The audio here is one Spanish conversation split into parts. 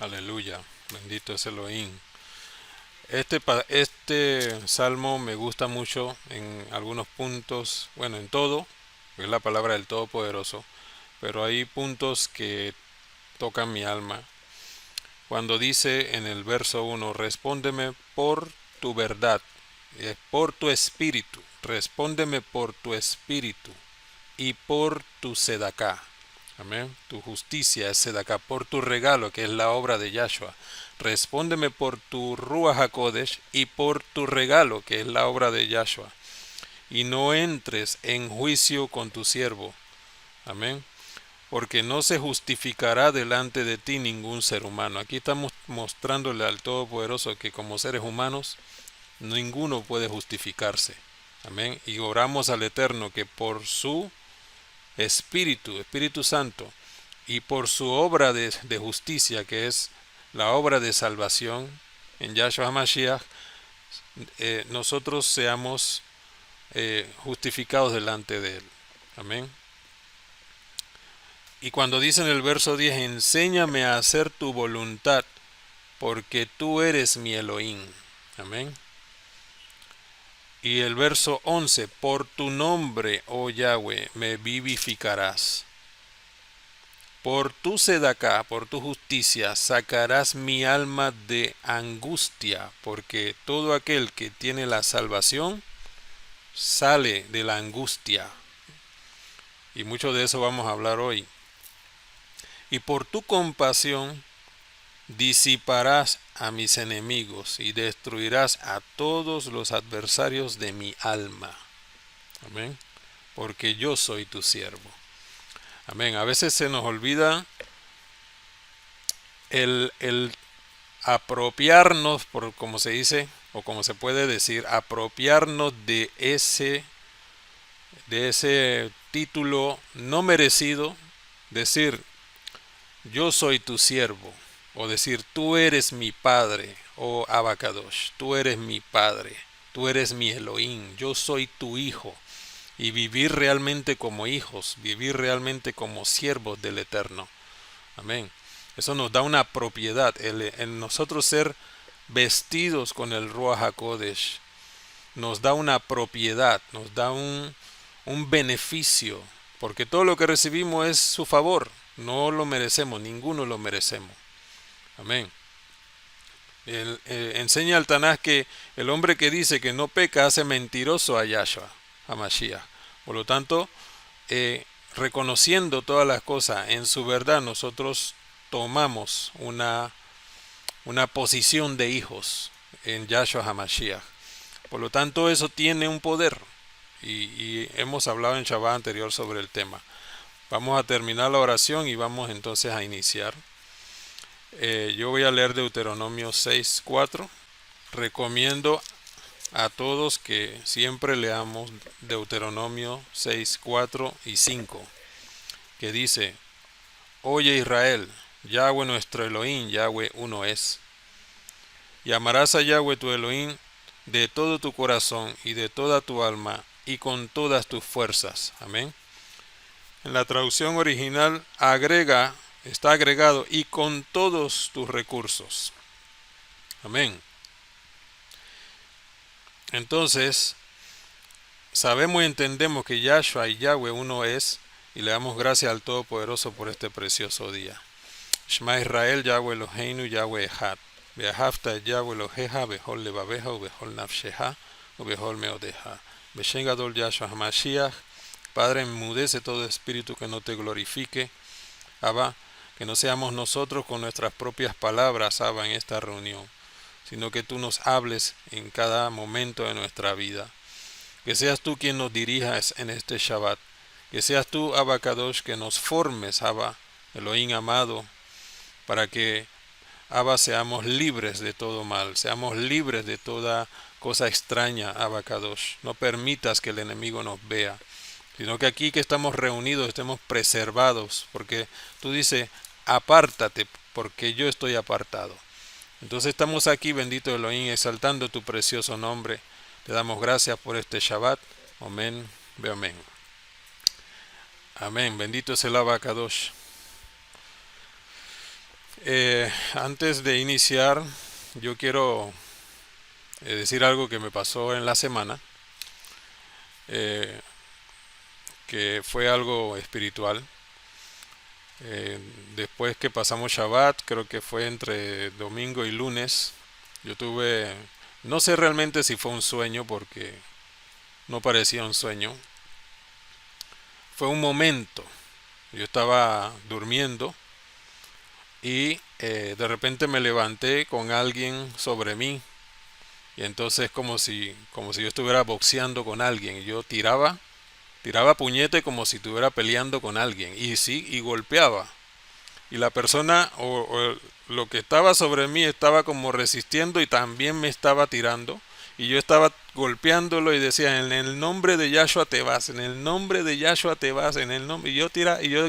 Aleluya, bendito es Elohim. Este salmo me gusta mucho en algunos puntos, bueno, en todo, es la palabra del Todopoderoso, pero hay puntos que tocan mi alma. Cuando dice en el verso 1, respóndeme por tu verdad, por tu espíritu, respóndeme por tu espíritu y por tu sedacá. Amén. Tu justicia es sedacá, por tu regalo, que es la obra de Yahshua. Respóndeme por tu Ruach HaKodesh y por tu regalo, que es la obra de Yahshua. Y no entres en juicio con tu siervo. Amén. Porque no se justificará delante de ti ningún ser humano. Aquí estamos mostrándole al Todopoderoso que como seres humanos, ninguno puede justificarse. Amén. Y oramos al Eterno que por su Espíritu Santo, y por su obra de justicia, que es la obra de salvación en Yahshua HaMashiach, nosotros seamos justificados delante de Él. Amén. Y cuando dice en el verso 10, enséñame a hacer tu voluntad, porque tú eres mi Elohim. Amén. Y el verso 11, por tu nombre, oh Yahweh, me vivificarás. Por tu sedacá, por tu justicia, sacarás mi alma de angustia, porque todo aquel que tiene la salvación sale de la angustia. Y mucho de eso vamos a hablar hoy. Y por tu compasión disiparás a mis enemigos y destruirás a todos los adversarios de mi alma. Amén. Porque yo soy tu siervo. Amén. A veces se nos olvida el apropiarnos, por como se dice, o como se puede decir, apropiarnos de ese título no merecido, decir, yo soy tu siervo, o decir, tú eres mi padre, oh Abacadosh, tú eres mi padre, tú eres mi Elohim, yo soy tu hijo, y vivir realmente como hijos, vivir realmente como siervos del Eterno. Amén. Eso nos da una propiedad, el nosotros ser vestidos con el Ruach HaKodesh, nos da una propiedad, nos da un beneficio, porque todo lo que recibimos es su favor, no lo merecemos, ninguno lo merecemos. Amén. Enseña al Tanaj que el hombre que dice que no peca hace mentiroso a Yahshua, a Mashiach. Por lo tanto, reconociendo todas las cosas en su verdad, nosotros tomamos una posición de hijos en Yahshua HaMashiach. Por lo tanto, eso tiene un poder. Y hemos hablado en Shabbat anterior sobre el tema. Vamos a terminar la oración y vamos entonces a iniciar. Yo voy a leer Deuteronomio 6:4. Recomiendo a todos que siempre leamos Deuteronomio 6:4 y 5, que dice, oye Israel, Yahweh nuestro Elohim, Yahweh uno es. Y amarás a Yahweh tu Elohim de todo tu corazón y de toda tu alma y con todas tus fuerzas. Amén. En la traducción original está agregado y con todos tus recursos. Amén. Entonces, sabemos y entendemos que Yahshua y Yahweh uno es, y le damos gracias al Todopoderoso por este precioso día. Shema Israel, Yahweh Eloheinu, Yahweh Echad. Ve'ahavta et Yahweh Eloheja, bechol levaveja, ubechol nafsheja, ubechol meodeja. Beshem Gadol Yahshua HaMashiach. Padre, enmudece todo espíritu que no te glorifique. Abba, que no seamos nosotros con nuestras propias palabras, Abba, en esta reunión, sino que tú nos hables en cada momento de nuestra vida. Que seas tú quien nos dirijas en este Shabbat. Que seas tú, Abba Kadosh, que nos formes, Abba, Elohim amado, para que, Abba, seamos libres de todo mal, seamos libres de toda cosa extraña, Abba Kadosh. No permitas que el enemigo nos vea, sino que aquí que estamos reunidos estemos preservados, porque tú dices, apártate, porque yo estoy apartado. Entonces estamos aquí, bendito Elohim, exaltando tu precioso nombre. Te damos gracias por este Shabbat. Amén, ve amén. Amén, bendito es el Abacadosh. Antes de iniciar, yo quiero decir algo que me pasó en la semana, eh, que fue algo espiritual. Eh, Después que pasamos Shabbat, creo que fue entre domingo y lunes, yo tuve, no sé realmente si fue un sueño porque no parecía un sueño, fue un momento. Yo estaba durmiendo y de repente me levanté con alguien sobre mí y entonces como si yo estuviera boxeando con alguien y yo tiraba puñete como si estuviera peleando con alguien y sí, y golpeaba. Y la persona o lo que estaba sobre mí estaba como resistiendo y también me estaba tirando. Y yo estaba golpeándolo y decía, en el nombre de Yahshua te vas, en el nombre de Yahshua te vas, en el nombre. Y yo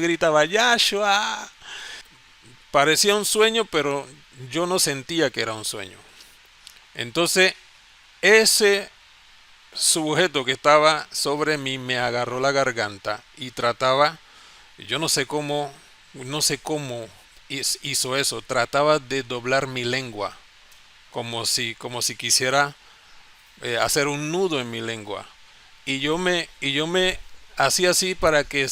gritaba, Yahshua. Parecía un sueño, pero yo no sentía que era un sueño. Entonces, ese sujeto que estaba sobre mí me agarró la garganta y trataba, yo no sé cómo hizo eso, trataba de doblar mi lengua, como si quisiera hacer un nudo en mi lengua. Y yo me hacía así para que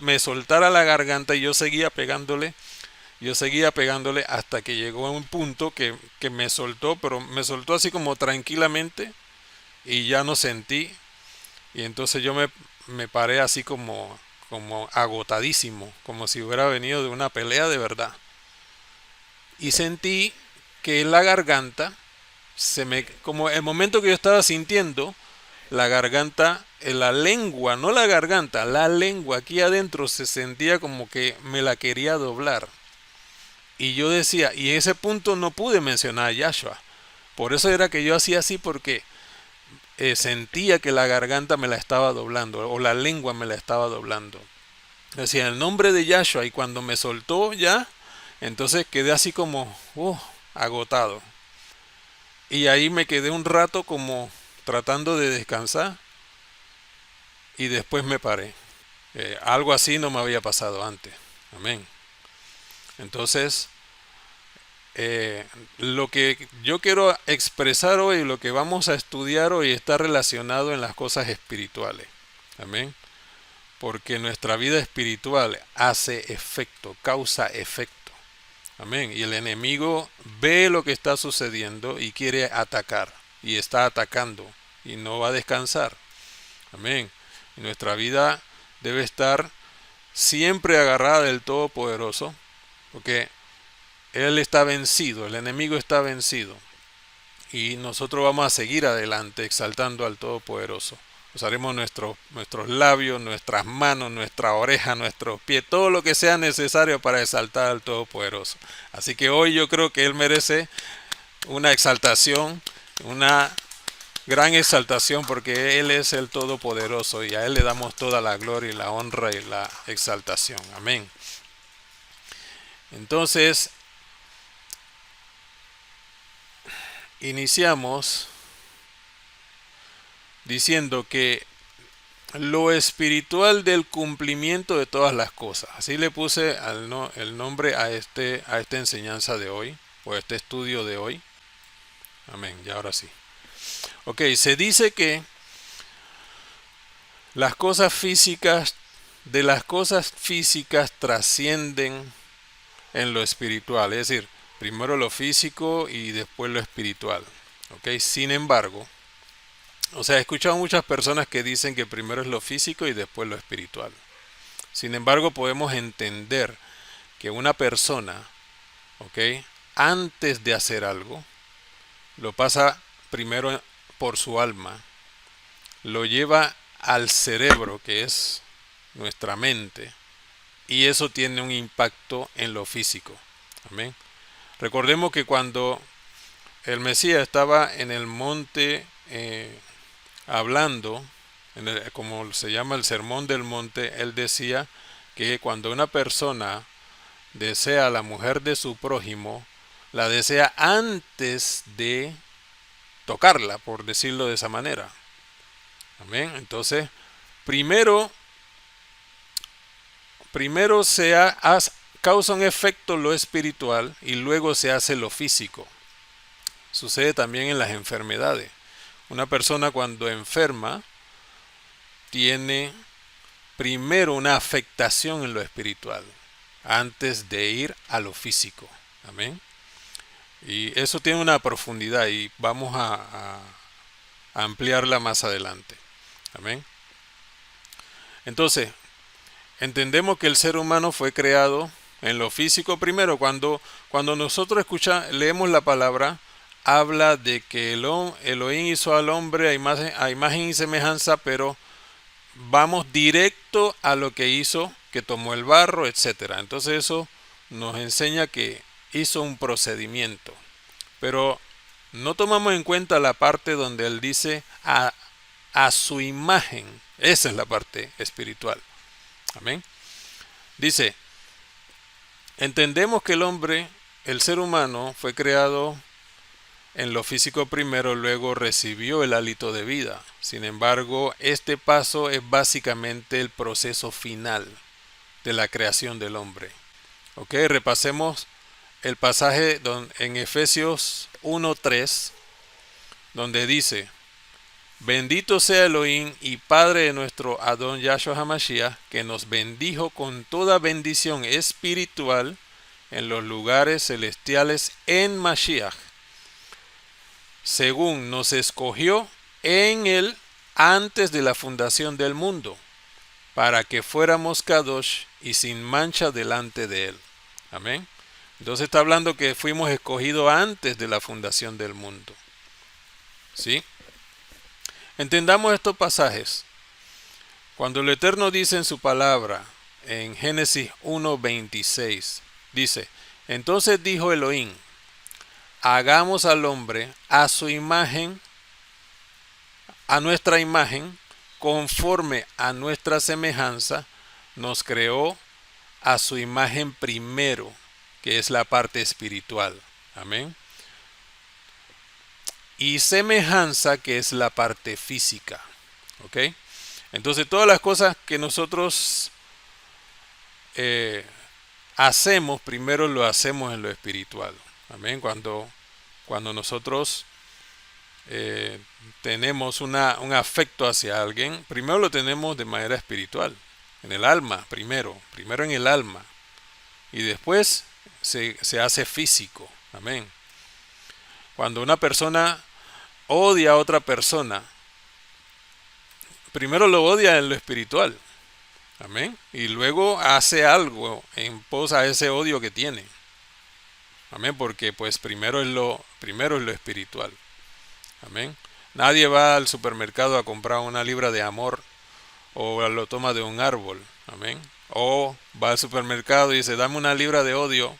me soltara la garganta y yo seguía pegándole hasta que llegó a un punto que me soltó, pero me soltó así como tranquilamente y ya no sentí. Y entonces yo me paré así como agotadísimo, como si hubiera venido de una pelea de verdad. Y sentí que en la garganta, como el momento que yo estaba sintiendo, la garganta, la lengua, no la garganta, la lengua aquí adentro se sentía como que me la quería doblar. Y yo decía, y en ese punto no pude mencionar a Yahshua. Por eso era que yo hacía así porque sentía que la garganta me la estaba doblando o la lengua me la estaba doblando. Decía el nombre de Yahshua y cuando me soltó ya, entonces quedé así como agotado. Y ahí me quedé un rato como tratando de descansar y después me paré. Algo así no me había pasado antes. Amén. Entonces, lo que yo quiero expresar hoy, lo que vamos a estudiar hoy está relacionado en las cosas espirituales. Amén. Porque nuestra vida espiritual hace efecto, causa efecto. Amén. Y el enemigo ve lo que está sucediendo y quiere atacar. Y está atacando. Y no va a descansar. Amén. Y nuestra vida debe estar siempre agarrada del Todopoderoso. Porque Él está vencido. El enemigo está vencido. Y nosotros vamos a seguir adelante exaltando al Todopoderoso. Usaremos nuestros labios, nuestras manos, nuestra oreja, nuestros pies, todo lo que sea necesario para exaltar al Todopoderoso. Así que hoy yo creo que Él merece una exaltación, una gran exaltación, porque Él es el Todopoderoso y a Él le damos toda la gloria y la honra y la exaltación. Amén. Entonces, iniciamos diciendo que lo espiritual del cumplimiento de todas las cosas. Así le puse el nombre a esta enseñanza de hoy, o a este estudio de hoy. Amén, ya ahora sí. Ok, se dice que las cosas físicas, de las cosas físicas trascienden en lo espiritual, es decir, primero lo físico y después lo espiritual. Ok, sin embargo, o sea, he escuchado muchas personas que dicen que primero es lo físico y después lo espiritual. Sin embargo, podemos entender que una persona, ¿ok? Antes de hacer algo, lo pasa primero por su alma, lo lleva al cerebro, que es nuestra mente, y eso tiene un impacto en lo físico. Amén. Recordemos que cuando el Mesías estaba en el monte hablando, como se llama el sermón del monte, él decía que cuando una persona desea a la mujer de su prójimo, la desea antes de tocarla, por decirlo de esa manera. Amén. Entonces, primero causa un efecto lo espiritual y luego se hace lo físico. Sucede también en las enfermedades. Una persona cuando enferma tiene primero una afectación en lo espiritual antes de ir a lo físico. Amén. Y eso tiene una profundidad y vamos a ampliarla más adelante. Amén. Entonces, entendemos que el ser humano fue creado en lo físico primero. Cuando nosotros leemos la palabra, habla de que Elohim hizo al hombre a imagen y semejanza, pero vamos directo a lo que hizo, que tomó el barro, etcétera. Entonces eso nos enseña que hizo un procedimiento. Pero no tomamos en cuenta la parte donde él dice a su imagen. Esa es la parte espiritual. Amén. Dice, entendemos que el ser humano, fue creado en lo físico primero, luego recibió el hálito de vida. Sin embargo, este paso es básicamente el proceso final de la creación del hombre. Ok, repasemos el pasaje en Efesios 1:3, donde dice: bendito sea Elohim y Padre de nuestro Adón Yahshua HaMashiach, que nos bendijo con toda bendición espiritual en los lugares celestiales en Mashiach, según nos escogió en él antes de la fundación del mundo, para que fuéramos Kadosh y sin mancha delante de él. Amén. Entonces está hablando que fuimos escogidos antes de la fundación del mundo. ¿Sí? Entendamos estos pasajes. Cuando el Eterno dice en su palabra, en Génesis 1:26, dice: entonces dijo Elohim, hagamos al hombre a su imagen, a nuestra imagen, conforme a nuestra semejanza, nos creó a su imagen primero, que es la parte espiritual. Amén. Y semejanza, que es la parte física. ¿Ok? Entonces todas las cosas que nosotros hacemos, primero lo hacemos en lo espiritual. Amén. Cuando nosotros tenemos un afecto hacia alguien, primero lo tenemos de manera espiritual, en el alma, primero en el alma, y después se hace físico. Amén. Cuando una persona odia a otra persona, primero lo odia en lo espiritual. Amén. Y luego hace algo en pos a ese odio que tiene. Amén. Porque pues primero es lo espiritual. Amén. Nadie va al supermercado a comprar una libra de amor o lo toma de un árbol. Amén. O va al supermercado y dice: dame una libra de odio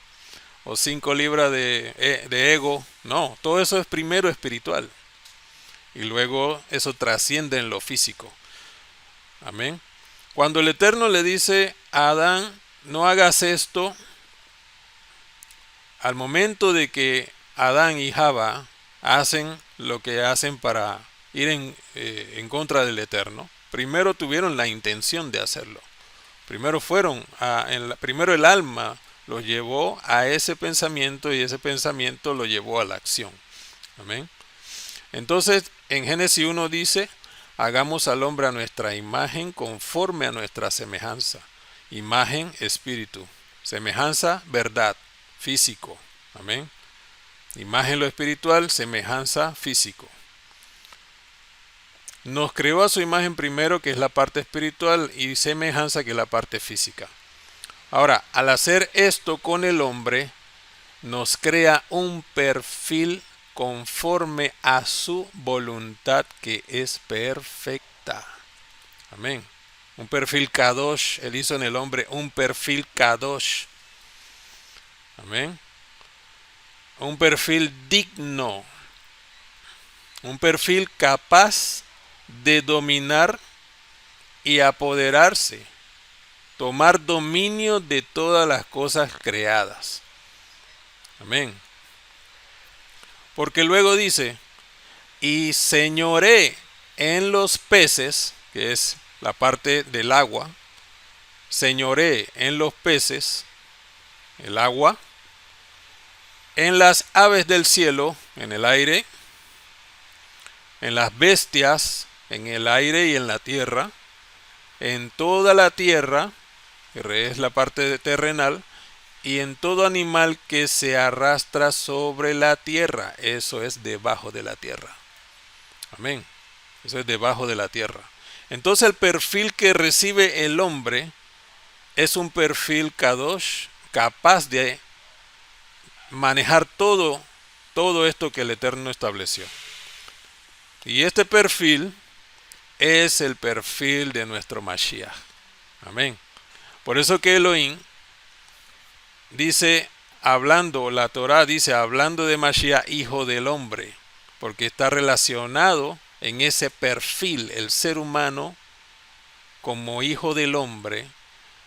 o 5 libras de ego. No, todo eso es primero espiritual. Y luego eso trasciende en lo físico. Amén. Cuando el Eterno le dice a Adán: no hagas esto, al momento de que Adán y Java hacen lo que hacen para ir en contra del Eterno, primero tuvieron la intención de hacerlo. Primero primero el alma los llevó a ese pensamiento y ese pensamiento lo llevó a la acción. Amén. Entonces en Génesis 1 dice: hagamos al hombre a nuestra imagen, conforme a nuestra semejanza. Imagen, espíritu. Semejanza, verdad, físico. Amén. Imagen, lo espiritual, semejanza, físico. Nos creó a su imagen primero, que es la parte espiritual, y semejanza, que es la parte física. Ahora, al hacer esto con el hombre, nos crea un perfil conforme a su voluntad, que es perfecta. Amén. Un perfil Kadosh. Él hizo en el hombre un perfil Kadosh. Amén. Un perfil digno. Un perfil capaz de dominar y apoderarse. Tomar dominio de todas las cosas creadas. Amén. Porque luego dice: y señoré en los peces, que es la parte del agua, señoré en los peces, el agua, en las aves del cielo, en el aire, en las bestias, en el aire y en la tierra, en toda la tierra, que es la parte terrenal, y en todo animal que se arrastra sobre la tierra. Eso es debajo de la tierra. Amén. Eso es debajo de la tierra. Entonces el perfil que recibe el hombre es un perfil Kadosh, capaz de manejar todo esto que el Eterno estableció. Y este perfil es el perfil de nuestro Mashiach. Amén. Por eso que Elohim dice, la Torah dice, hablando de Mashiach, hijo del hombre, porque está relacionado en ese perfil, el ser humano como hijo del hombre.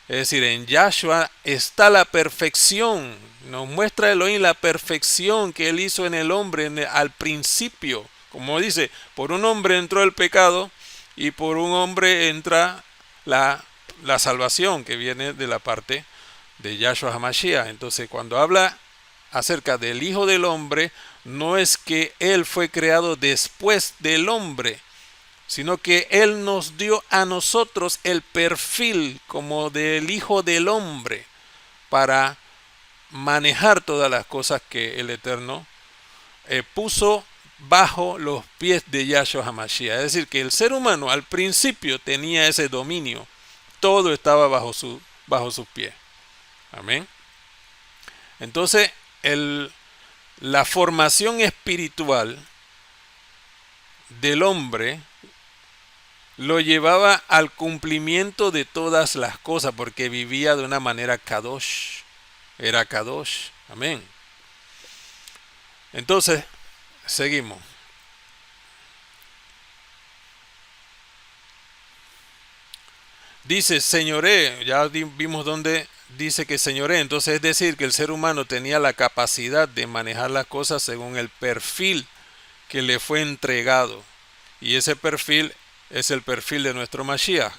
Es decir, en Yahshua está la perfección. Nos muestra Elohim la perfección que él hizo en el hombre al principio. Como dice, por un hombre entró el pecado y por un hombre entra la salvación que viene de la parte de Yahshua HaMashiach. Entonces, cuando habla acerca del Hijo del Hombre, no es que él fue creado después del hombre, sino que él nos dio a nosotros el perfil como del Hijo del Hombre para manejar todas las cosas que el Eterno puso bajo los pies de Yahshua HaMashiach. Es decir, que el ser humano al principio tenía ese dominio, todo estaba bajo sus pies. Amén. Entonces, la formación espiritual del hombre lo llevaba al cumplimiento de todas las cosas, porque vivía de una manera Kadosh. Era Kadosh. Amén. Entonces, seguimos. Dice, señoré, ya vimos dónde dice que señoré. Entonces es decir, que el ser humano tenía la capacidad de manejar las cosas según el perfil que le fue entregado. Y ese perfil es el perfil de nuestro Mashiach.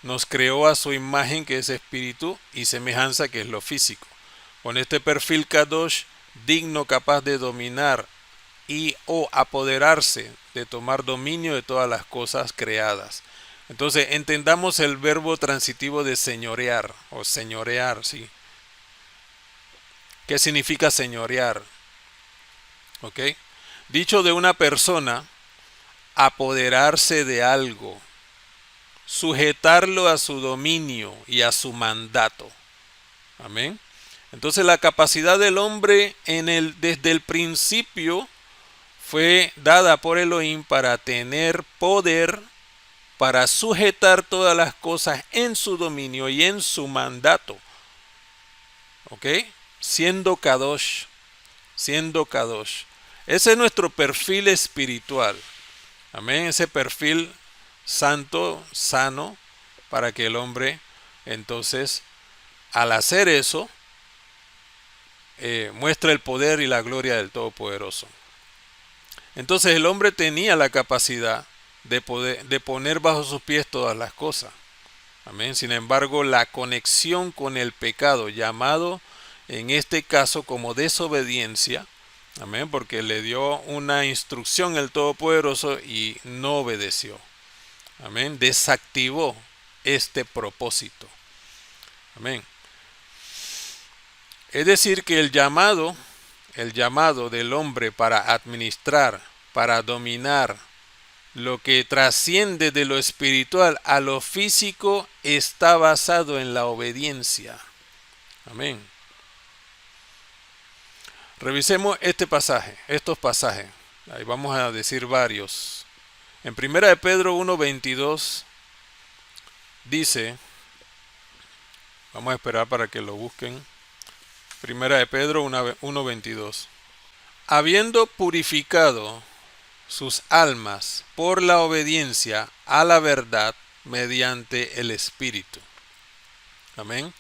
Nos creó a su imagen, que es espíritu, y semejanza, que es lo físico. Con este perfil Kadosh, digno, capaz de dominar y o apoderarse, de tomar dominio de todas las cosas creadas. Entonces, entendamos el verbo transitivo de señorear, o señorear, ¿sí? ¿Qué significa señorear? ¿Ok? Dicho de una persona, apoderarse de algo, sujetarlo a su dominio y a su mandato. Amén. Entonces la capacidad del hombre desde el principio fue dada por Elohim para tener poder, para sujetar todas las cosas en su dominio y en su mandato. ¿Ok? Siendo Kadosh, siendo Kadosh. Ese es nuestro perfil espiritual. Amén. Ese perfil santo, sano, para que el hombre, entonces, al hacer eso, muestre el poder y la gloria del Todopoderoso. Entonces el hombre tenía la capacidad de poner bajo sus pies todas las cosas. Amén. Sin embargo, la conexión con el pecado, llamado en este caso como desobediencia, amén, porque le dio una instrucción el Todopoderoso y no obedeció. Amén. Desactivó este propósito. Amén. Es decir, que el llamado del hombre para administrar, para dominar lo que trasciende de lo espiritual a lo físico, está basado en la obediencia. Amén. Revisemos estos pasajes. Ahí vamos a decir varios. En 1 de Pedro 1:22 dice, vamos a esperar para que lo busquen. 1 de Pedro 1:22. Habiendo purificado sus almas por la obediencia a la verdad mediante el Espíritu. Amén.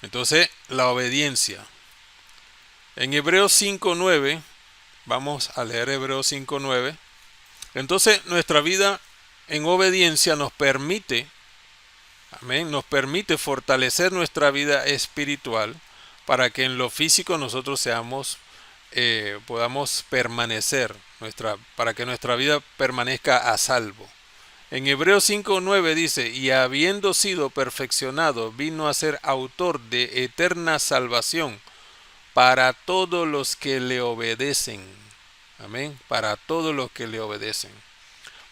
Entonces, la obediencia. En Hebreos 5:9, vamos a leer Hebreos 5:9. Entonces, nuestra vida en obediencia nos permite Amén. Nos permite fortalecer nuestra vida espiritual para que en lo físico nosotros podamos permanecer, para que nuestra vida permanezca a salvo. En Hebreos 5:9 dice, y habiendo sido perfeccionado, vino a ser autor de eterna salvación para todos los que le obedecen. Amén. Para todos los que le obedecen.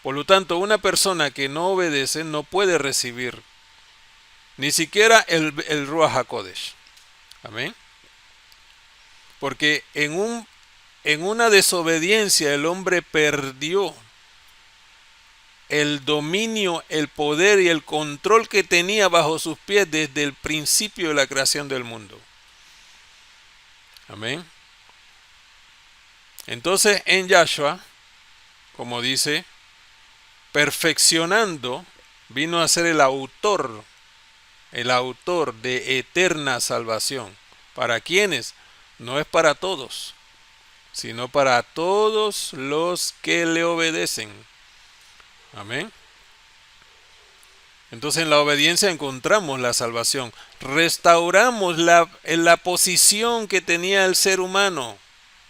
Por lo tanto, una persona que no obedece no puede recibir ni siquiera el Ruach HaKodesh. Amén. Porque en una desobediencia el hombre perdió el dominio, el poder y el control que tenía bajo sus pies desde el principio de la creación del mundo. Amén. Entonces en Yahshua, como dice, perfeccionando, vino a ser el autor de eterna salvación. ¿Para quiénes? No es para todos, sino para todos los que le obedecen. Amén. Entonces en la obediencia encontramos la salvación. Restauramos la posición que tenía el ser humano.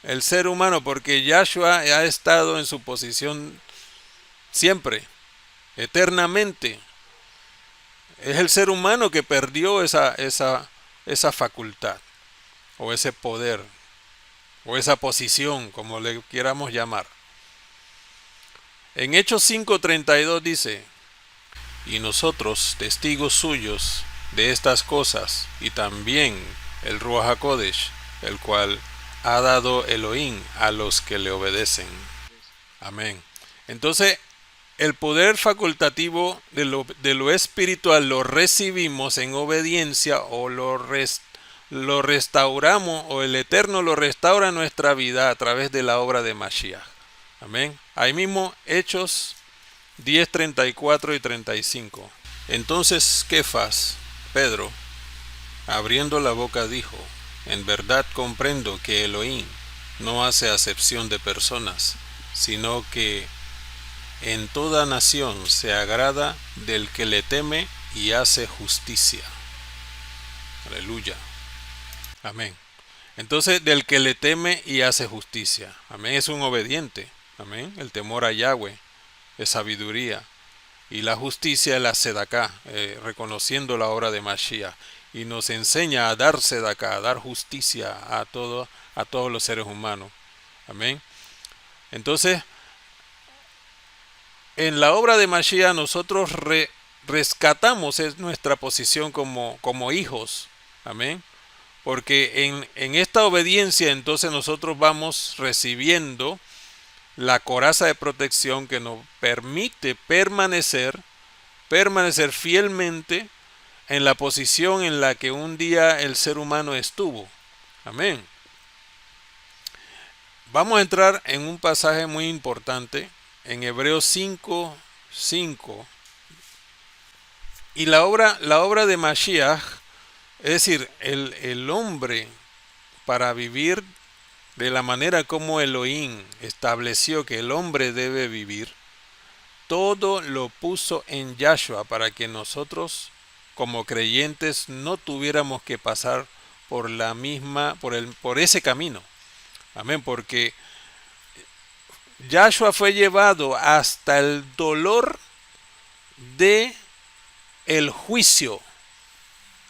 El ser humano, porque Yahshua ha estado en su posición siempre, eternamente. Es el ser humano que perdió esa facultad, o ese poder, o esa posición, como le queramos llamar. En Hechos 5:32 dice, y nosotros, testigos suyos de estas cosas, y también el Ruach HaKodesh, el cual ha dado Elohim a los que le obedecen. Amén. Entonces, el poder facultativo de lo espiritual lo recibimos en obediencia, o lo restauramos, o el Eterno lo restaura en nuestra vida a través de la obra de Mashiach. Amén. Ahí mismo Hechos 10, 34 y 35. Entonces Kefas, Pedro, abriendo la boca dijo, en verdad comprendo que Elohim no hace acepción de personas, sino que en toda nación se agrada del que le teme y hace justicia. Aleluya. Amén. Entonces, del que le teme y hace justicia. Amén. Es un obediente. Amén. El temor a Yahweh es sabiduría. Y la justicia es la sedaká, reconociendo la obra de Mashiach. Y nos enseña a dar sedaká, a dar justicia a todos los seres humanos. Amén. Entonces, en la obra de Mashiach nosotros rescatamos nuestra posición como hijos. Amén. Porque en esta obediencia entonces nosotros vamos recibiendo la coraza de protección que nos permite permanecer fielmente en la posición en la que un día el ser humano estuvo. Amén. Vamos a entrar en un pasaje muy importante en Hebreos 5:5. Y la obra de Mashiach, es decir, el hombre, para vivir de la manera como Elohim estableció que el hombre debe vivir, todo lo puso en Yahshua para que nosotros, como creyentes, no tuviéramos que pasar por ese camino. Amén, porque Yahshua fue llevado hasta el dolor de el juicio,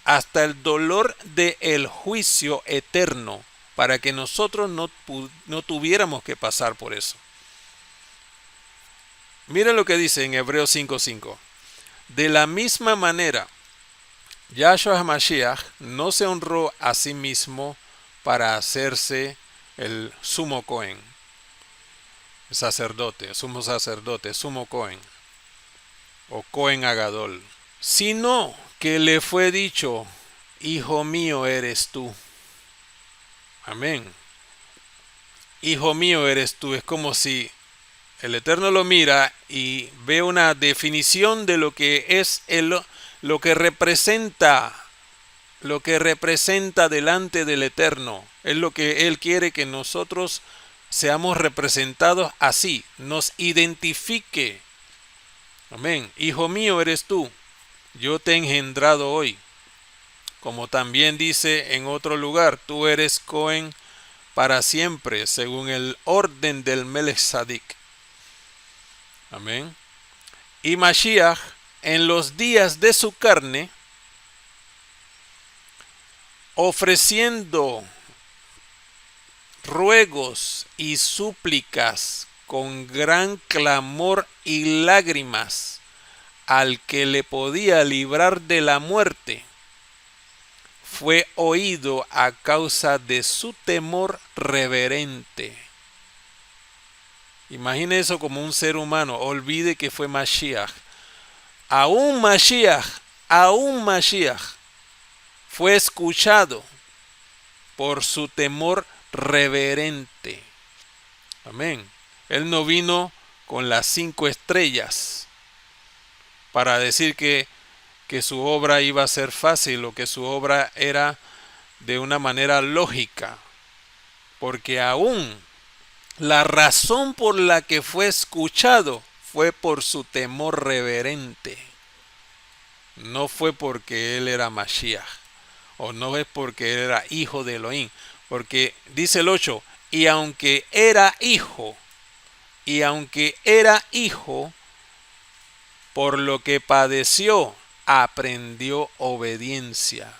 hasta el dolor de el juicio eterno, para que nosotros no tuviéramos que pasar por eso. Mira lo que dice en Hebreos 5:5. De la misma manera, Yahshua HaMashiach no se honró a sí mismo para hacerse el sumo Cohen, sumo sacerdote, sumo Cohen, o Cohen Agadol, sino que le fue dicho, hijo mío eres tú. Amén. Hijo mío eres tú. Es como si el Eterno lo mira y ve una definición de lo que es lo que representa delante del Eterno. Es lo que Él quiere que nosotros seamos representados así, nos identifique. Amén. Hijo mío eres tú. yo te he engendrado hoy. Como también dice en otro lugar, tú eres Cohen para siempre, según el orden del Melech Sadik. Amén. Y Mashiach, en los días de su carne, ofreciendo ruegos y súplicas con gran clamor y lágrimas al que le podía librar de la muerte, fue oído a causa de su temor reverente. Imagine eso como un ser humano. Olvide que fue Mashiach. Aún Mashiach fue escuchado por su temor reverente. Amén. Él no vino con las 5 estrellas para decir que su obra iba a ser fácil o que su obra era de una manera lógica. Porque aún la razón por la que fue escuchado fue por su temor reverente. No fue porque él era Mashiach, o no es porque él era hijo de Elohim. Porque dice el 8, y aunque era hijo, por lo que padeció, aprendió obediencia.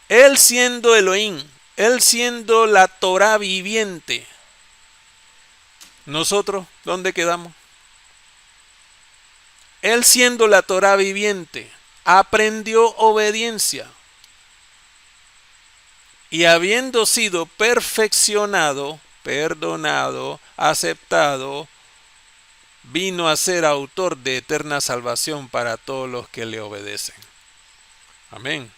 Él siendo Elohim, él siendo la Torah viviente, nosotros, ¿dónde quedamos? Él siendo la Torah viviente, aprendió obediencia. Y habiendo sido perfeccionado, perdonado, aceptado, vino a ser autor de eterna salvación para todos los que le obedecen. Amén.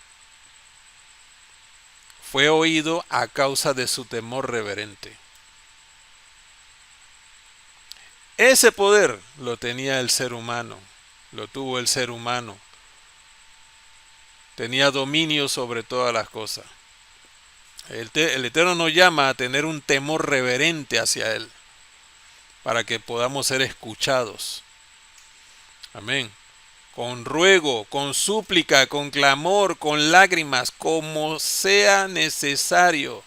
Fue oído a causa de su temor reverente. Ese poder lo tenía el ser humano, lo tuvo el ser humano. Tenía dominio sobre todas las cosas. El Eterno nos llama a tener un temor reverente hacia Él, para que podamos ser escuchados. Amén. Con ruego, con súplica, con clamor, con lágrimas, como sea necesario.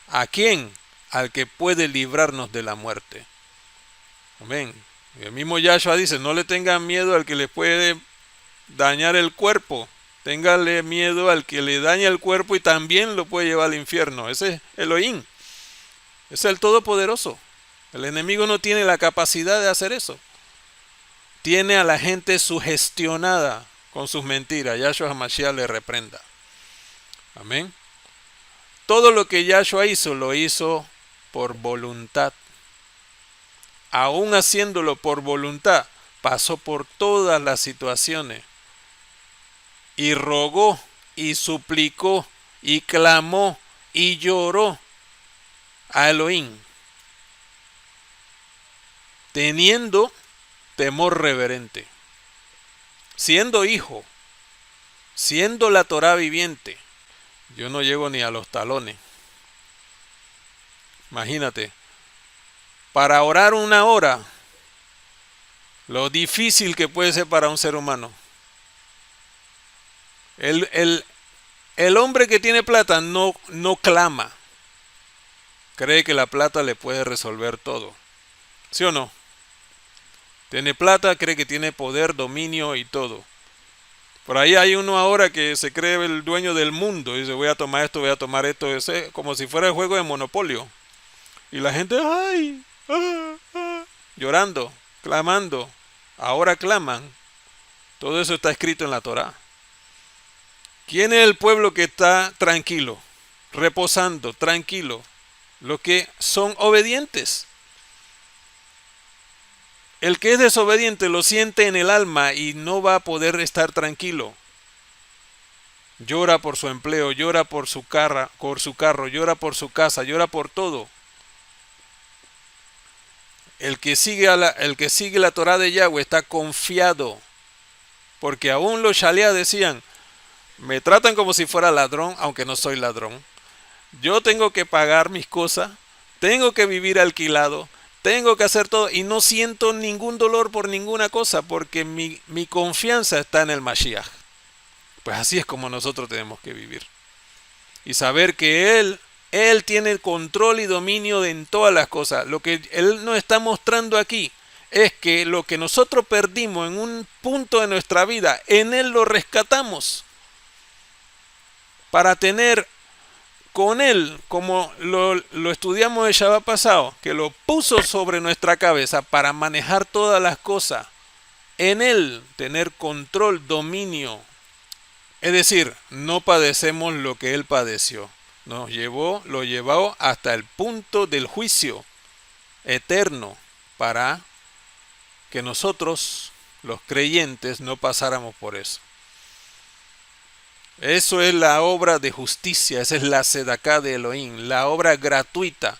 ¿A quién? Al que puede librarnos de la muerte. Amén. El mismo Yahshua dice, no le tengan miedo al que le puede dañar el cuerpo. Téngale miedo al que le daña el cuerpo y también lo puede llevar al infierno. Ese es Elohim. Ese es el Todopoderoso. El enemigo no tiene la capacidad de hacer eso. Tiene a la gente sugestionada con sus mentiras. Yahshua HaMashiach le reprenda. Amén. Todo lo que Yahshua hizo, lo hizo por voluntad. Aún haciéndolo por voluntad, pasó por todas las situaciones. Y rogó, y suplicó, y clamó, y lloró a Elohim. Teniendo temor reverente. Siendo hijo, siendo la Torah viviente. Yo no llego ni a los talones. Imagínate. Para orar 1 hora, lo difícil que puede ser para un ser humano. El hombre que tiene plata no clama. Cree que la plata le puede resolver todo. ¿Sí o no? Tiene plata, cree que tiene poder, dominio y todo. Por ahí hay uno ahora que se cree el dueño del mundo. Y dice, voy a tomar esto, voy a tomar esto. Ese, como si fuera el juego de Monopolio. Y la gente, ¡ay! Llorando, clamando. Ahora claman. Todo eso está escrito en la Torá. ¿Quién es el pueblo que está tranquilo, reposando, tranquilo? Los que son obedientes. El que es desobediente lo siente en el alma y no va a poder estar tranquilo. Llora por su empleo, llora por su carro, llora por su casa, llora por todo. El que sigue la Torá de Yahweh está confiado, porque aún los Shaliach decían, me tratan como si fuera ladrón, aunque no soy ladrón. Yo tengo que pagar mis cosas, tengo que vivir alquilado, Tengo que hacer todo y no siento ningún dolor por ninguna cosa porque mi confianza está en el Mashiach. Pues así es como nosotros tenemos que vivir. Y saber que Él tiene el control y dominio en todas las cosas. Lo que Él nos está mostrando aquí es que lo que nosotros perdimos en un punto de nuestra vida, en Él lo rescatamos. Para tener con Él, como lo estudiamos el Shabbat pasado, que lo puso sobre nuestra cabeza para manejar todas las cosas. En Él tener control, dominio. Es decir, no padecemos lo que Él padeció. Lo llevó hasta el punto del juicio eterno para que nosotros, los creyentes, no pasáramos por eso. Eso es la obra de justicia, esa es la Sedaká de Elohim, la obra gratuita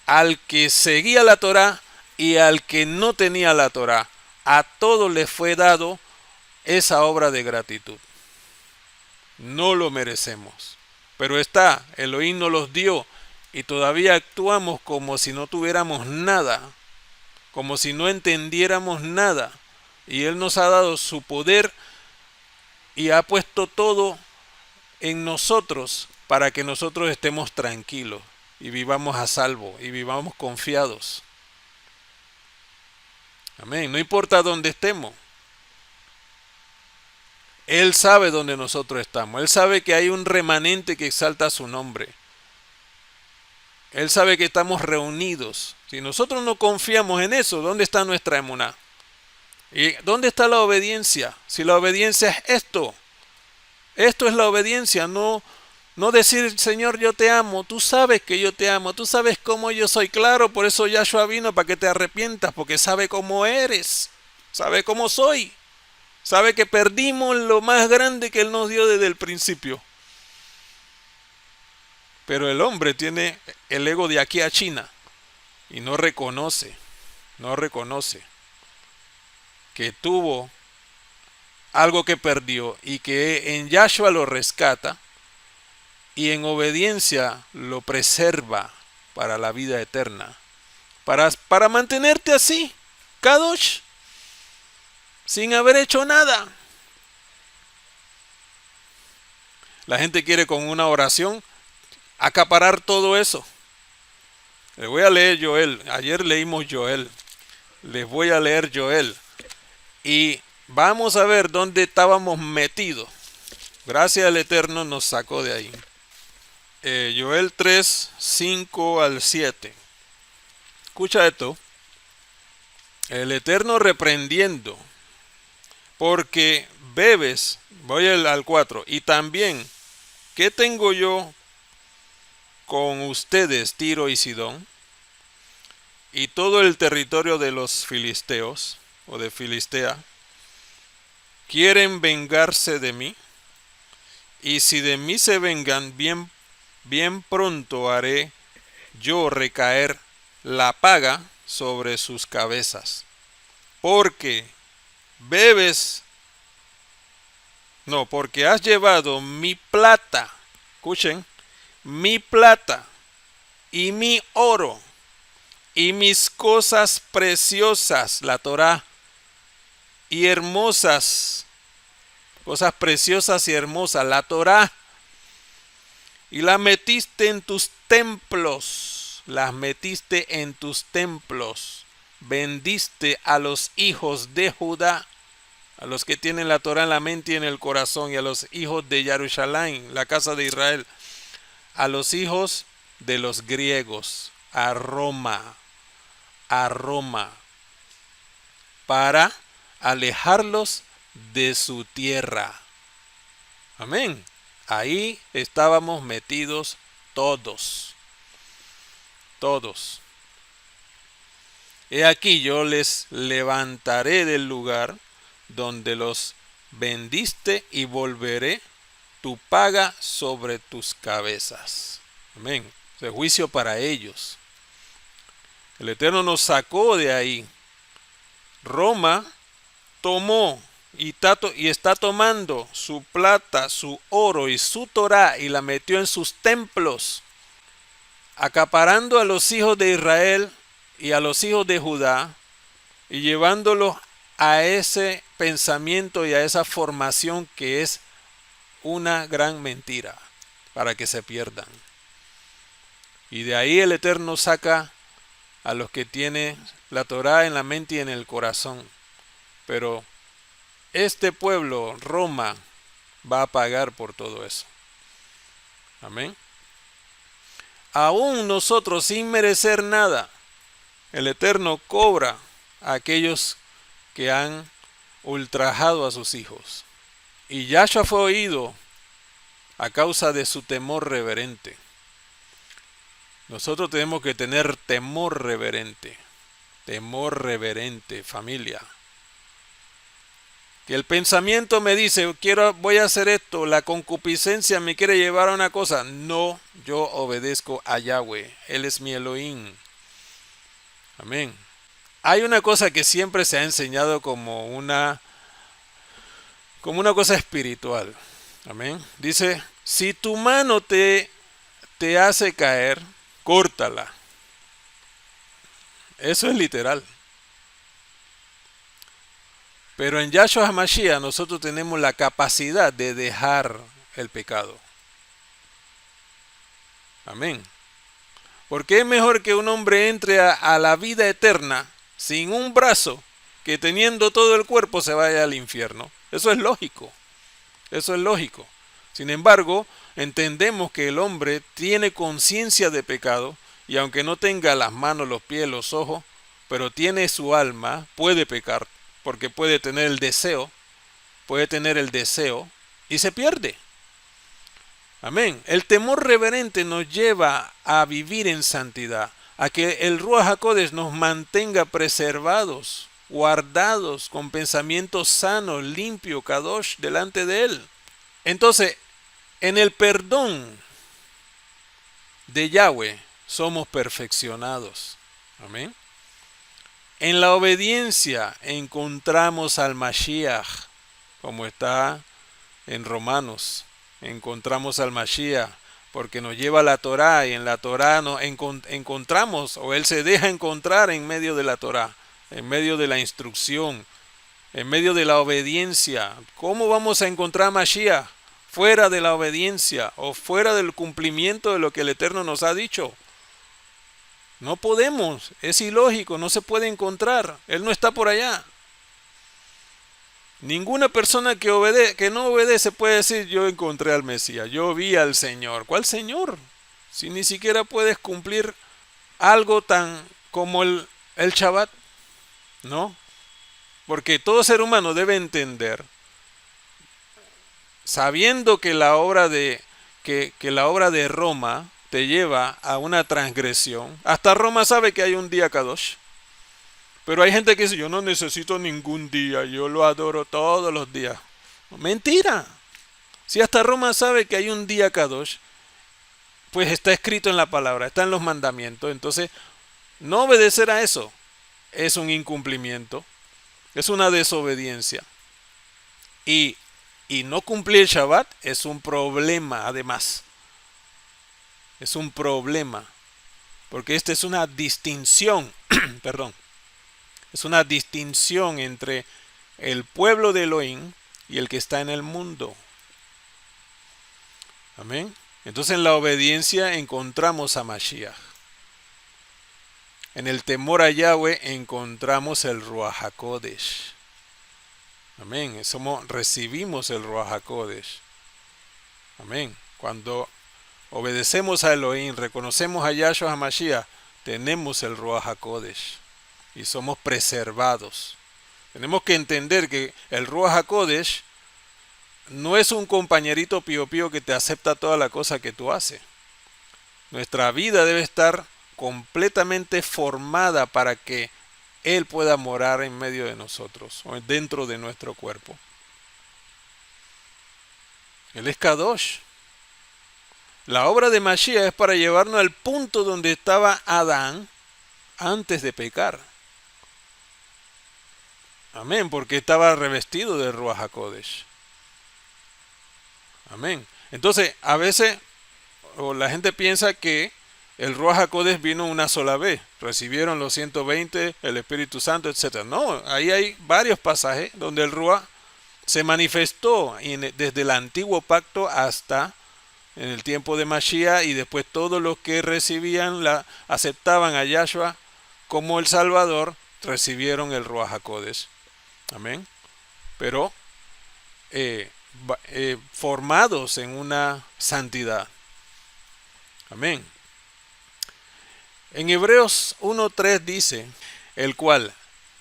al que seguía la Torá y al que no tenía la Torá. A todos les fue dado esa obra de gratitud. No lo merecemos, pero Elohim nos los dio y todavía actuamos como si no tuviéramos nada, como si no entendiéramos nada. Y Él nos ha dado su poder y ha puesto todo en nosotros para que nosotros estemos tranquilos y vivamos a salvo y vivamos confiados. Amén. No importa dónde estemos. Él sabe dónde nosotros estamos. Él sabe que hay un remanente que exalta su nombre. Él sabe que estamos reunidos. Si nosotros no confiamos en eso, ¿dónde está nuestra emuná? ¿Y dónde está la obediencia? Si la obediencia es esto es la obediencia, no decir, Señor, yo te amo, tú sabes que yo te amo, tú sabes cómo yo soy. Claro, por eso Yahshua vino, para que te arrepientas, porque sabe cómo eres, sabe cómo soy, sabe que perdimos lo más grande que Él nos dio desde el principio. Pero el hombre tiene el ego de aquí a China y no reconoce que tuvo algo que perdió y que en Yahshua lo rescata y en obediencia lo preserva para la vida eterna. Para mantenerte así, Kadosh, sin haber hecho nada. La gente quiere con una oración acaparar todo eso. Les voy a leer Joel. Ayer leímos Joel. Les voy a leer Joel. Y vamos a ver dónde estábamos metidos. Gracias al Eterno nos sacó de ahí. Joel 3, 5 al 7. Escucha esto. El Eterno reprendiendo. Porque bebes, voy al 4. Y también, ¿qué tengo yo con ustedes, Tiro y Sidón? Y todo el territorio de los filisteos, o de Filistea, quieren vengarse de mí, y si de mí se vengan, bien pronto haré yo recaer la paga sobre sus cabezas, porque porque has llevado mi plata, escuchen, mi plata y mi oro y mis cosas preciosas, la Torá, y hermosas, cosas preciosas y hermosas, la Torá, y las metiste en tus templos, vendiste a los hijos de Judá, a los que tienen la Torá en la mente y en el corazón, y a los hijos de Jerusalén, la casa de Israel, a los hijos de los griegos, a Roma, para alejarlos de su tierra. Amén. Ahí estábamos metidos todos. He aquí yo les levantaré del lugar donde los vendiste y volveré tu paga sobre tus cabezas. Amén. Es juicio para ellos. El Eterno nos sacó de ahí. Roma tomó y está tomando su plata, su oro y su Torá y la metió en sus templos, acaparando a los hijos de Israel y a los hijos de Judá y llevándolos a ese pensamiento y a esa formación que es una gran mentira para que se pierdan. Y de ahí el Eterno saca a los que tienen la Torá en la mente y en el corazón. Pero este pueblo, Roma, va a pagar por todo eso. Amén. Aún nosotros, sin merecer nada, el Eterno cobra a aquellos que han ultrajado a sus hijos. Y Yahshua fue oído a causa de su temor reverente. Nosotros tenemos que tener temor reverente, familia. Que el pensamiento me dice, voy a hacer esto, la concupiscencia me quiere llevar a una cosa. No, yo obedezco a Yahweh, Él es mi Elohim. Amén. Hay una cosa que siempre se ha enseñado como una cosa espiritual. Amén. Dice, si tu mano te hace caer, córtala. Eso es literal. Pero en Yahshua HaMashiach nosotros tenemos la capacidad de dejar el pecado. Amén. Porque es mejor que un hombre entre a la vida eterna sin un brazo que teniendo todo el cuerpo se vaya al infierno. Eso es lógico. Eso es lógico. Sin embargo, entendemos que el hombre tiene conciencia de pecado y aunque no tenga las manos, los pies, los ojos, pero tiene su alma, puede pecar. Porque puede tener el deseo y se pierde. Amén. El temor reverente nos lleva a vivir en santidad, a que el Ruach HaKodesh nos mantenga preservados, guardados, con pensamientos sanos, limpios, kadosh, delante de Él. Entonces, en el perdón de Yahweh somos perfeccionados. Amén. En la obediencia encontramos al Mashiach, como está en Romanos. Encontramos al Mashiach, porque nos lleva a la Torá, y en la Torá nos encontramos, o Él se deja encontrar en medio de la Torá, en medio de la instrucción, en medio de la obediencia. ¿Cómo vamos a encontrar a Mashiach? Fuera de la obediencia, o fuera del cumplimiento de lo que el Eterno nos ha dicho. No podemos, es ilógico, no se puede encontrar, Él no está por allá. Ninguna persona que no obedece puede decir, yo encontré al Mesías, yo vi al Señor. ¿Cuál Señor? Si ni siquiera puedes cumplir algo tan como el Shabbat, ¿no? Porque todo ser humano debe entender, sabiendo que la obra de Roma te lleva a una transgresión. Hasta Roma sabe que hay un día Kadosh. Pero hay gente que dice, yo no necesito ningún día, yo lo adoro todos los días. Mentira. Si hasta Roma sabe que hay un día Kadosh, pues está escrito en la palabra, está en los mandamientos. Entonces, no obedecer a eso es un incumplimiento, es una desobediencia. Y no cumplir el Shabbat es un problema además. Es un problema, porque esta es una distinción, perdón, es una distinción entre el pueblo de Elohim y el que está en el mundo. Amén. Entonces en la obediencia encontramos a Mashiach. En el temor a Yahweh encontramos el Ruach HaKodesh. Amén. Recibimos el Ruach HaKodesh. Amén. Cuando obedecemos a Elohim, reconocemos a Yahshua HaMashiach, tenemos el Ruach HaKodesh y somos preservados. Tenemos que entender que el Ruach HaKodesh no es un compañerito pío pío que te acepta toda la cosa que tú haces. Nuestra vida debe estar completamente formada para que Él pueda morar en medio de nosotros o dentro de nuestro cuerpo. Él es Kadosh. La obra de Mashiach es para llevarnos al punto donde estaba Adán antes de pecar. Amén, porque estaba revestido de Ruach HaKodesh. Amén. Entonces, a veces la gente piensa que el Ruach HaKodesh vino una sola vez. Recibieron los 120, el Espíritu Santo, etc. No, ahí hay varios pasajes donde el Ruach se manifestó desde el antiguo pacto hasta en el tiempo de Mashiach, y después todos los que aceptaban a Yahshua como el Salvador, recibieron el Ruach HaKodesh. Amén. Pero formados en una santidad. Amén. En Hebreos 1:3 dice, el cual,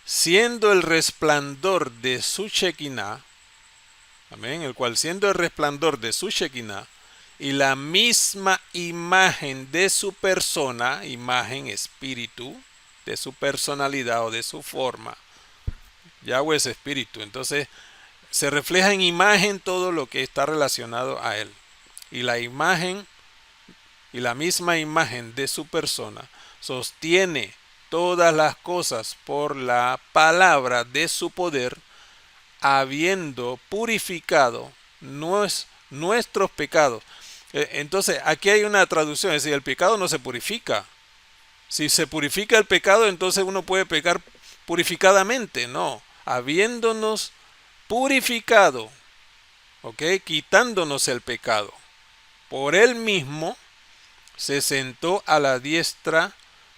siendo el resplandor de su Shekinah, amén, el cual siendo el resplandor de su Shekinah, y la misma imagen de su persona, imagen, espíritu, de su personalidad o de su forma. Yahweh es espíritu, entonces se refleja en imagen todo lo que está relacionado a él. Y la imagen y la misma imagen de su persona sostiene todas las cosas por la palabra de su poder, habiendo purificado nuestros pecados. Entonces, aquí hay una traducción, es decir, el pecado no se purifica. Si se purifica el pecado, entonces uno puede pecar purificadamente. No, habiéndonos purificado, ¿ok? Quitándonos el pecado. Por él mismo se sentó a la diestra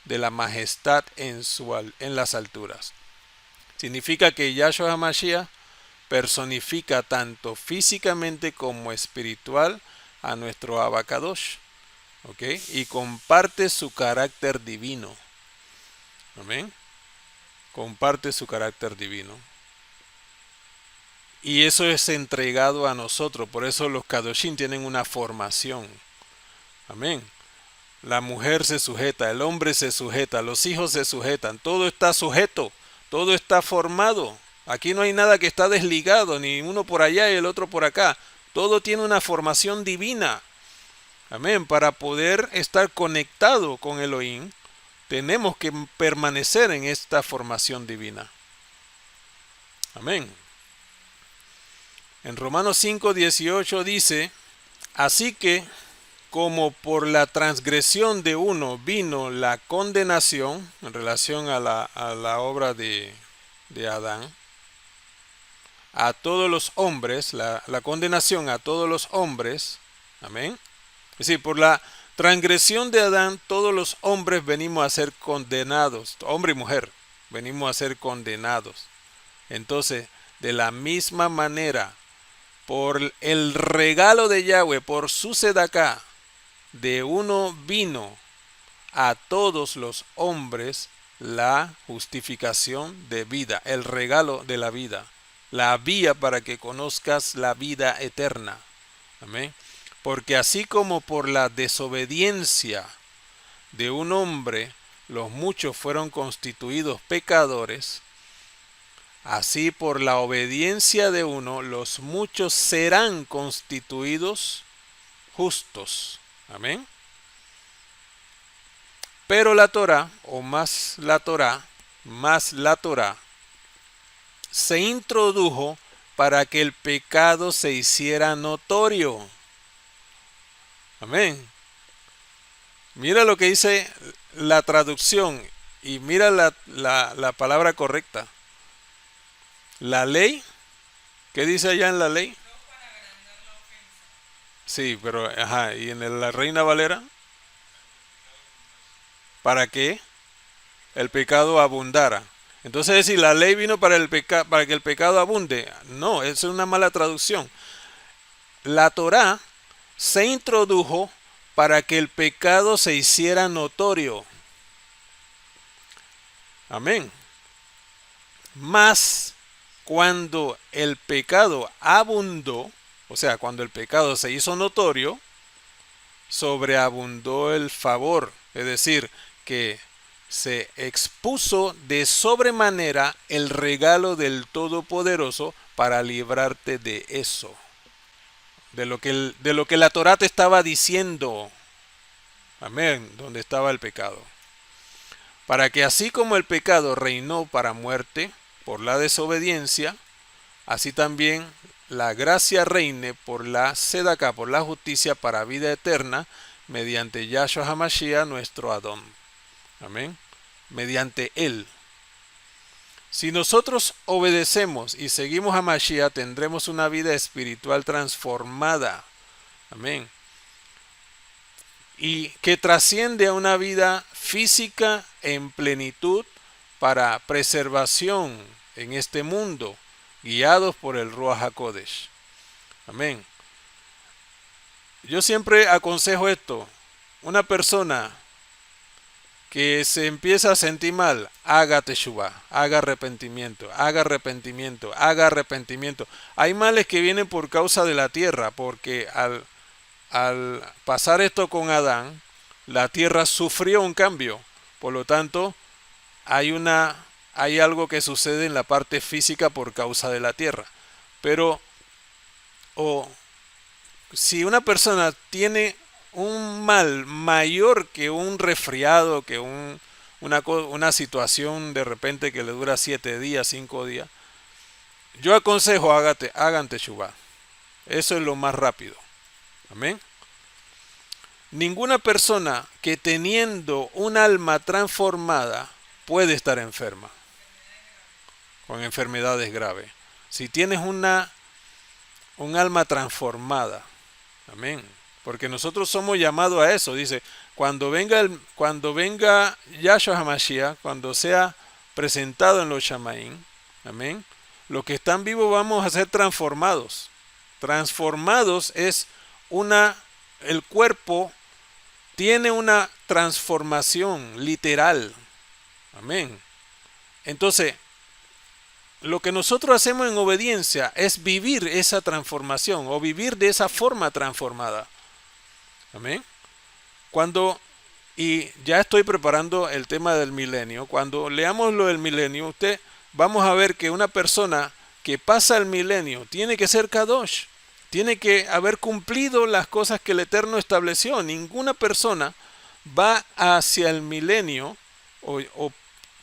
de la majestad en las alturas. Significa que Yahshua HaMashiach personifica tanto físicamente como espiritual a nuestro Abacadosh, ¿ok? Y comparte su carácter divino. Amén. Comparte su carácter divino. Y eso es entregado a nosotros. Por eso los Kadoshim tienen una formación. Amén. La mujer se sujeta, el hombre se sujeta, los hijos se sujetan. Todo está sujeto, todo está formado. Aquí no hay nada que está desligado, ni uno por allá y el otro por acá. Todo tiene una formación divina. Amén. Para poder estar conectado con Elohim, tenemos que permanecer en esta formación divina. Amén. En Romanos 5:18 dice, así que, como por la transgresión de uno vino la condenación, en relación a la obra de Adán, a todos los hombres, la condenación a todos los hombres, amén. Es decir, por la transgresión de Adán, todos los hombres venimos a ser condenados, hombre y mujer, venimos a ser condenados. Entonces, de la misma manera, por el regalo de Yahweh, por su sedaká, de uno vino a todos los hombres la justificación de vida, el regalo de la vida, la vía para que conozcas la vida eterna. Amén. Porque así como por la desobediencia de un hombre los muchos fueron constituidos pecadores, así por la obediencia de uno los muchos serán constituidos justos. Amén. Pero la Torá, o más la Torá, se introdujo para que el pecado se hiciera notorio. Amén. Mira lo que dice la traducción y mira la palabra correcta. La ley, ¿qué dice allá en la ley? Sí, pero, ajá, y en la Reina Valera, ¿para qué? El pecado abundara. Entonces, es decir, la ley vino para que el pecado abunde. No, es una mala traducción. La Torá se introdujo para que el pecado se hiciera notorio. Amén. Mas cuando el pecado abundó, o sea, cuando el pecado se hizo notorio, sobreabundó el favor, es decir, que se expuso de sobremanera el regalo del Todopoderoso para librarte de eso, de lo que la Torá te estaba diciendo. Amén, donde estaba el pecado. Para que así como el pecado reinó para muerte por la desobediencia, así también la gracia reine por la sedaká, por la justicia para vida eterna, mediante Yahshua HaMashiach, nuestro Adón. Amén. Mediante Él. Si nosotros obedecemos y seguimos a Mashiach, tendremos una vida espiritual transformada. Amén. Y que trasciende a una vida física en plenitud para preservación en este mundo, guiados por el Ruach HaKodesh. Amén. Yo siempre aconsejo esto. Una persona que se empieza a sentir mal, haga teshuvah, haga arrepentimiento, haga arrepentimiento, haga arrepentimiento. Hay males que vienen por causa de la tierra, porque al pasar esto con Adán, la tierra sufrió un cambio. Por lo tanto, hay algo que sucede en la parte física por causa de la tierra. Pero si una persona tiene un mal mayor que un resfriado, que una situación de repente que le dura 7 días, 5 días, yo aconsejo hagan teshuvah. Eso es lo más rápido. Amén. Ninguna persona que teniendo un alma transformada puede estar enferma con enfermedades graves. Si tienes un alma transformada, amén. Porque nosotros somos llamados a eso. Dice, cuando venga Yahshua HaMashiach, cuando sea presentado en los Shamaim, amén, los que están vivos vamos a ser transformados. Transformados es el cuerpo tiene una transformación literal. Amén. Entonces, lo que nosotros hacemos en obediencia es vivir esa transformación o vivir de esa forma transformada. Amén. Y ya estoy preparando el tema del milenio. Cuando leamos lo del milenio, vamos a ver que una persona que pasa el milenio tiene que ser Kadosh. Tiene que haber cumplido las cosas que el Eterno estableció. Ninguna persona va hacia el milenio o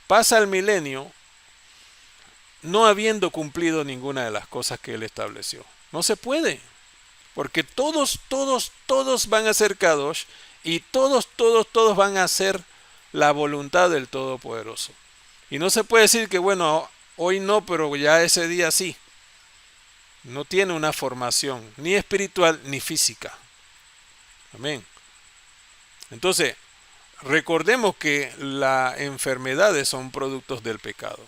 pasa el milenio no habiendo cumplido ninguna de las cosas que Él estableció. No se puede. Porque todos van a ser Kadosh y todos van a hacer la voluntad del Todopoderoso. Y no se puede decir que bueno, hoy no, pero ya ese día sí. No tiene una formación ni espiritual ni física. Amén. Entonces, recordemos que las enfermedades son productos del pecado.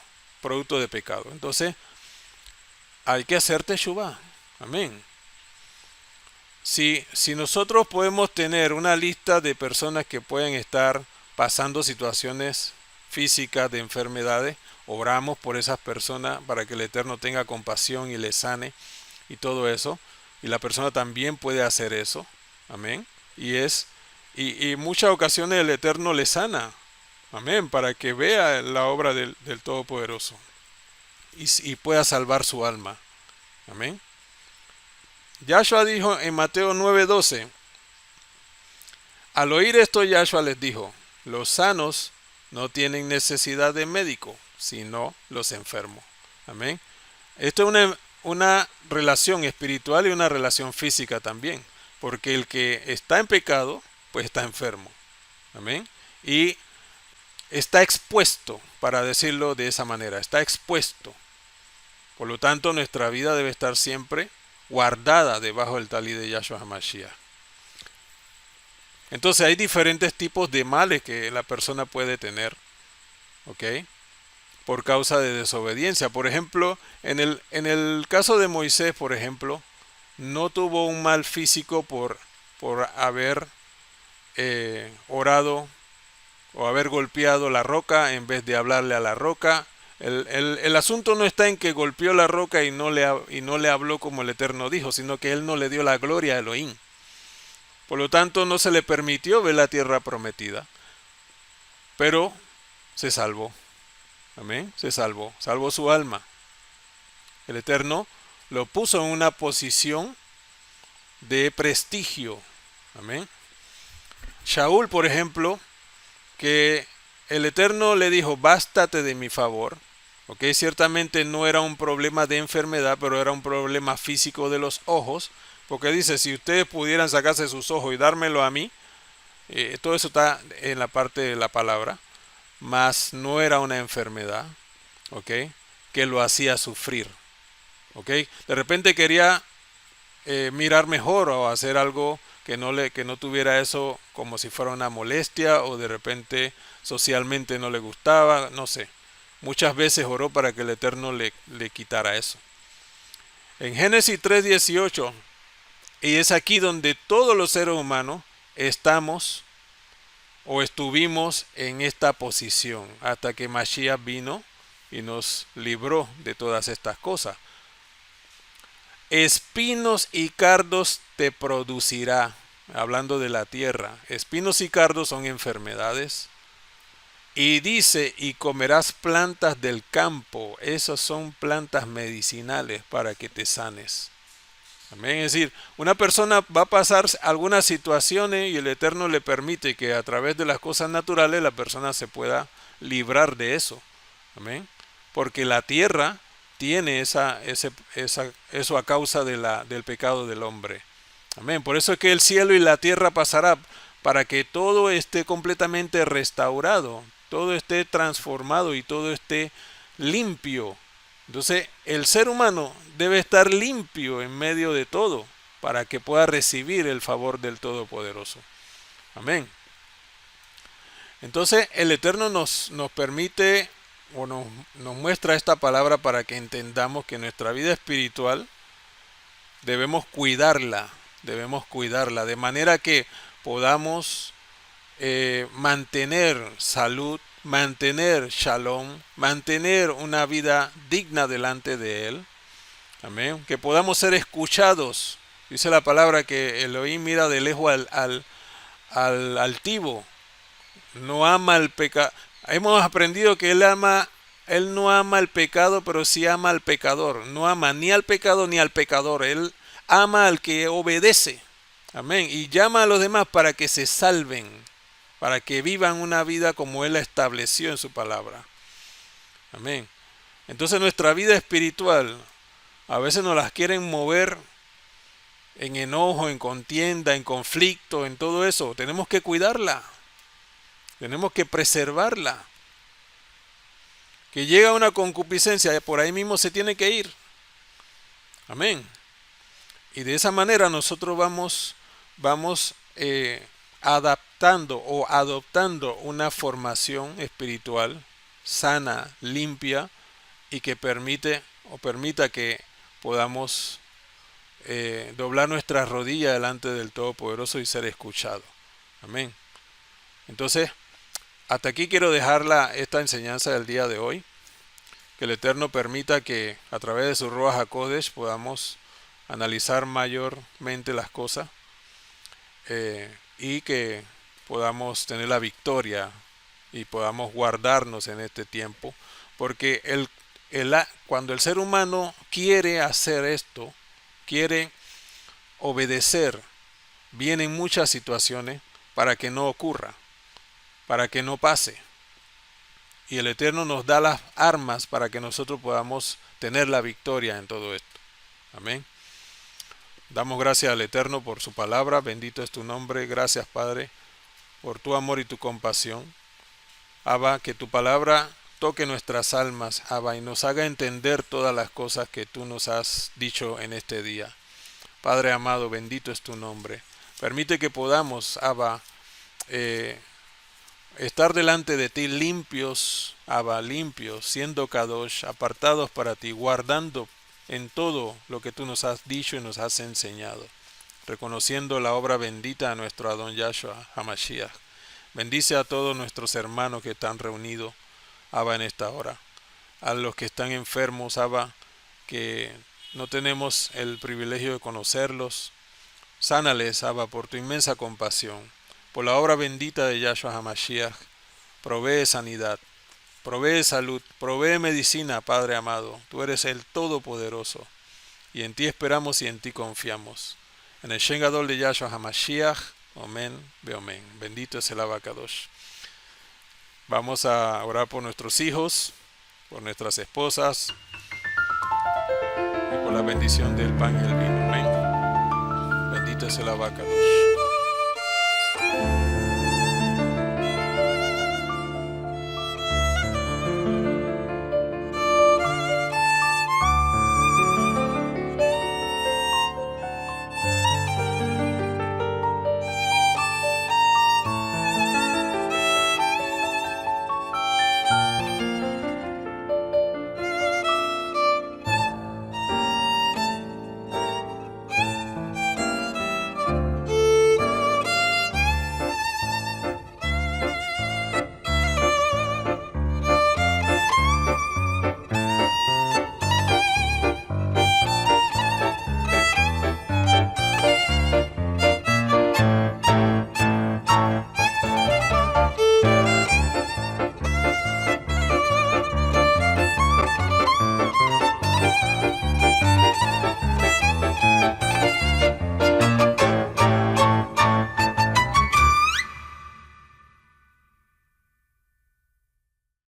Producto de pecado. Entonces, hay que hacer teshuvah. Amén. Si nosotros podemos tener una lista de personas que pueden estar pasando situaciones físicas de enfermedades, oramos por esas personas para que el Eterno tenga compasión y les sane y todo eso. Y la persona también puede hacer eso. Amén. Y muchas ocasiones el Eterno le sana. Amén. Para que vea la obra del Todopoderoso y pueda salvar su alma. Amén. Yahshua dijo en Mateo 9:12, al oír esto Yahshua les dijo, los sanos no tienen necesidad de médico, sino los enfermos. Amén. Esto es una relación espiritual y una relación física también, porque el que está en pecado, pues está enfermo. Amén. Y está expuesto, para decirlo de esa manera, está expuesto. Por lo tanto, nuestra vida debe estar siempre guardada debajo del talí de Yahshua HaMashiach. Entonces hay diferentes tipos de males que la persona puede tener, ¿ok? Por causa de desobediencia. Por ejemplo, en el caso de Moisés, por ejemplo, no tuvo un mal físico por haber orado o haber golpeado la roca en vez de hablarle a la roca. El asunto no está en que golpeó la roca y no le habló como el Eterno dijo, sino que él no le dio la gloria a Elohim. Por lo tanto, no se le permitió ver la tierra prometida. Pero se salvó. Amén. Se salvó su alma. El Eterno lo puso en una posición de prestigio. Amén. Shaul, por ejemplo, que el Eterno le dijo, bástate de mi favor. Ok, ciertamente no era un problema de enfermedad, pero era un problema físico de los ojos. Porque dice, si ustedes pudieran sacarse sus ojos y dármelo a mí, Todo eso está en la parte de la palabra, mas no era una enfermedad, ¿ok? Que lo hacía sufrir, ¿ok? De repente quería mirar mejor o hacer algo que no tuviera eso como si fuera una molestia, o de repente socialmente no le gustaba, no sé. Muchas veces oró para que el Eterno le quitara eso. En Génesis 3:18, y es aquí donde todos los seres humanos estamos o estuvimos en esta posición hasta que Mashiach vino y nos libró de todas estas cosas. Espinos y cardos te producirá, hablando de la tierra. Espinos y cardos son enfermedades. Y dice, y comerás plantas del campo. Esas son plantas medicinales para que te sanes. Amén. Es decir, una persona va a pasar algunas situaciones y el Eterno le permite que a través de las cosas naturales la persona se pueda librar de eso. Amén. Porque la tierra tiene eso a causa del pecado del hombre. Amén. Por eso es que el cielo y la tierra pasará, para que todo esté completamente restaurado, todo esté transformado y todo esté limpio. Entonces, el ser humano debe estar limpio en medio de todo para que pueda recibir el favor del Todopoderoso. Amén. Entonces, el Eterno nos permite o nos muestra esta palabra para que entendamos que nuestra vida espiritual debemos cuidarla de manera que podamos mantener salud, mantener shalom, mantener una vida digna delante de Él. Amén. Que podamos ser escuchados. Dice la palabra que Elohim mira de lejos al altivo. No ama el pecado. Hemos aprendido que Él no ama el pecado, pero sí ama al pecador. No ama ni al pecado ni al pecador. Él ama al que obedece. Amén. Y llama a los demás para que se salven, para que vivan una vida como Él la estableció en su palabra. Amén. Entonces nuestra vida espiritual a veces nos las quieren mover en enojo, en contienda, en conflicto, en todo eso. Tenemos que cuidarla. Tenemos que preservarla. Que llega una concupiscencia, por ahí mismo se tiene que ir. Amén. Y de esa manera nosotros vamos adaptando o adoptando una formación espiritual sana, limpia, y que permita que podamos doblar nuestras rodillas delante del Todopoderoso y ser escuchados. Amén. Entonces, hasta aquí quiero dejar esta enseñanza del día de hoy. Que el Eterno permita que a través de su Ruach HaKodesh podamos analizar mayormente las cosas y que podamos tener la victoria y podamos guardarnos en este tiempo. Porque cuando el ser humano quiere hacer esto, quiere obedecer, vienen muchas situaciones para que no ocurra, para que no pase. Y el Eterno nos da las armas para que nosotros podamos tener la victoria en todo esto. Amén. Damos gracias al Eterno por su palabra. Bendito es tu nombre. Gracias, Padre, por tu amor y tu compasión. Abba, que tu palabra toque nuestras almas, Abba, y nos haga entender todas las cosas que tú nos has dicho en este día. Padre amado, bendito es tu nombre. Permite que podamos, Abba, estar delante de ti limpios, Abba, limpios, siendo Kadosh, apartados para ti, guardando en todo lo que tú nos has dicho y nos has enseñado, reconociendo la obra bendita de nuestro Adón Yahshua HaMashiach. Bendice a todos nuestros hermanos que están reunidos, Abba, en esta hora. A los que están enfermos, Abba, que no tenemos el privilegio de conocerlos. Sánales, Abba, por tu inmensa compasión. Por la obra bendita de Yahshua HaMashiach, provee sanidad, provee salud, provee medicina, Padre amado. Tú eres el Todopoderoso, y en ti esperamos y en ti confiamos. En el Shem Gadol de Yahshua HaMashiach, amén, amén. Bendito es el Abacadosh. Vamos a orar por nuestros hijos, por nuestras esposas, y por la bendición del pan y el vino. Amén. Bendito es el Abacadosh.